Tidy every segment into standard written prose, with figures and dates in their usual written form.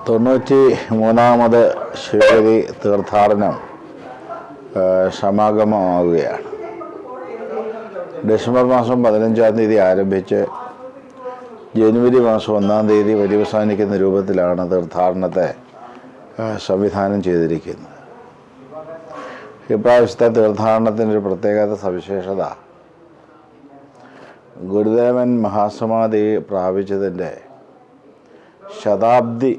93-ാമത് ശിവഗിരി തീർത്ഥാടനം സമാഗമമാവുകയാണ്. ഡിസംബർ മാസം 15-ാം തീയതി ആരംഭിച്ച് ജനുവരി മാസം 1-ാം തീയതി പര്യവസാനിക്കുന്ന രൂപത്തിലാണ് തീർത്ഥാടനത്തെ സംവിധാനം ചെയ്തിരിക്കുന്നത്. ഇപ്രാവശ്യത്തെ തീർത്ഥാടനത്തിനൊരു പ്രത്യേകത സവിശേഷത ഗുരുദേവൻ മഹാസമാധി പ്രാപിച്ചതിൻ്റെ ശതാബ്ദി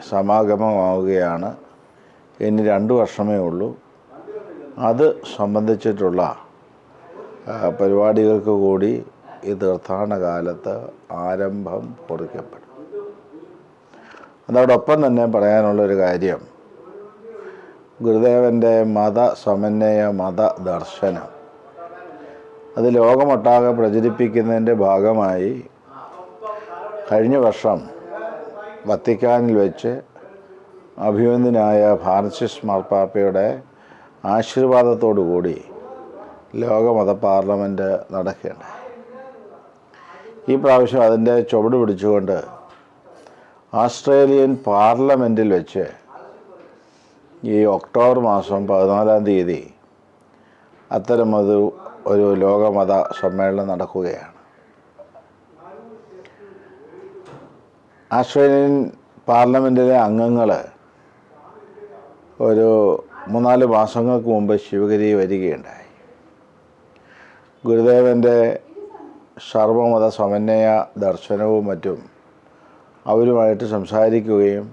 സമാഗമമാവുകയാണ്. ഇനി 2 വർഷമേ ഉള്ളൂ. അത് സംബന്ധിച്ചിട്ടുള്ള പരിപാടികൾക്ക് കൂടി ഈ തീർത്ഥാടന കാലത്ത് ആരംഭം കുറിക്കപ്പെടും. അതോടൊപ്പം തന്നെ പറയാനുള്ളൊരു കാര്യം, ഗുരുദേവൻ്റെ മതസമന്വയ മതദർശനം അത് ലോകമൊട്ടാകെ പ്രചരിപ്പിക്കുന്നതിൻ്റെ ഭാഗമായി കഴിഞ്ഞ വർഷം വത്തിക്കാനിൽ വെച്ച് അഭിവന്ദ്യനായ ഫ്രാൻസിസ് മാർപ്പാപ്പയുടെ ആശീർവാദത്തോടു കൂടി ലോകമത പാർലമെൻറ്റ് നടക്കുകയുണ്ടായി. ഈ പ്രാവശ്യം അതിൻ്റെ ചുവട് പിടിച്ചുകൊണ്ട് ഓസ്ട്രേലിയൻ പാർലമെൻറ്റിൽ വെച്ച് ഈ ഒക്ടോബർ മാസം 14-ാം തീയതി ഒരു ലോകമത സമ്മേളനം നടക്കുകയാണ്. ഓസ്ട്രേലിയൻ പാർലമെൻറ്റിലെ അംഗങ്ങൾ ഒരു 3-4 മാസങ്ങൾക്ക് മുമ്പ് ശിവഗിരി വരികയുണ്ടായി. ഗുരുദേവൻ്റെ സർവമത സമന്വയ ദർശനവും മറ്റും അവരുമായിട്ട് സംസാരിക്കുകയും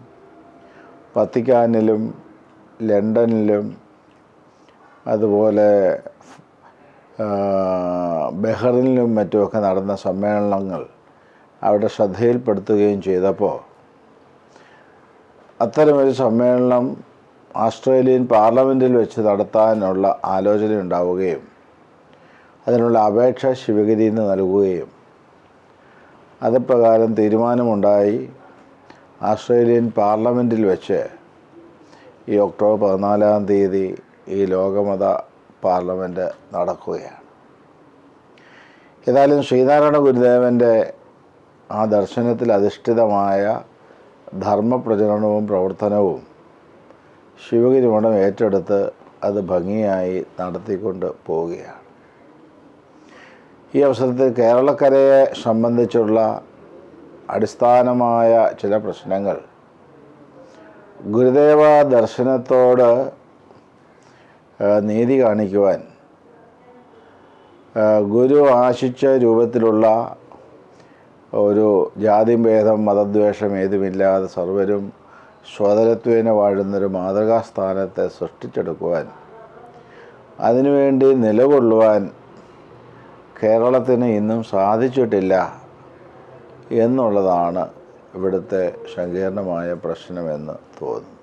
വത്തിക്കാനിലും ലണ്ടനിലും അതുപോലെ ബഹ്റിനിലും മറ്റുമൊക്കെ നടന്ന സമ്മേളനങ്ങൾ അവിടെ ശ്രദ്ധയിൽപ്പെടുത്തുകയും ചെയ്തപ്പോൾ അത്തരമൊരു സമ്മേളനം ഓസ്ട്രേലിയൻ പാർലമെൻറ്റിൽ വെച്ച് നടത്താനുള്ള ആലോചന ഉണ്ടാവുകയും അതിനുള്ള അപേക്ഷ ശിവഗിരിയിൽ നിന്ന് നൽകുകയും അത് പ്രകാരം തീരുമാനമുണ്ടായി. ഓസ്ട്രേലിയൻ പാർലമെൻറ്റിൽ വെച്ച് ഈ ഒക്ടോബർ 14-ാം തീയതി ഈ ലോകമത പാർലമെൻറ്റ് നടക്കുകയാണ്. ഏതായാലും ശ്രീനാരായണ ഗുരുദേവൻ്റെ ആ ദർശനത്തിൽ അധിഷ്ഠിതമായ ധർമ്മപ്രചരണവും പ്രവർത്തനവും ശിവഗിരി മഠം ഏറ്റെടുത്ത് അത് ഭംഗിയായി നടത്തിക്കൊണ്ട് പോവുകയാണ്. ഈ അവസരത്തിൽ കേരളക്കരയെ സംബന്ധിച്ചുള്ള അടിസ്ഥാനമായ ചില പ്രശ്നങ്ങൾ ഗുരുദേവ ദർശനത്തോട് നീതി കാണിക്കുവാൻ ഗുരു ആശിച്ച രൂപത്തിലുള്ള ഒരു ജാതിഭേദം മതദ്വേഷം ഏതുമില്ലാതെ സർവരും സ്വതരത്വേന വാഴുന്നൊരു മാതൃകാസ്ഥാനത്തെ സൃഷ്ടിച്ചെടുക്കുവാൻ, അതിനുവേണ്ടി നിലകൊള്ളുവാൻ കേരളത്തിന് ഇന്നും സാധിച്ചിട്ടില്ല എന്നുള്ളതാണ് ഇവിടുത്തെ സങ്കീർണമായ പ്രശ്നമെന്ന് തോന്നുന്നു.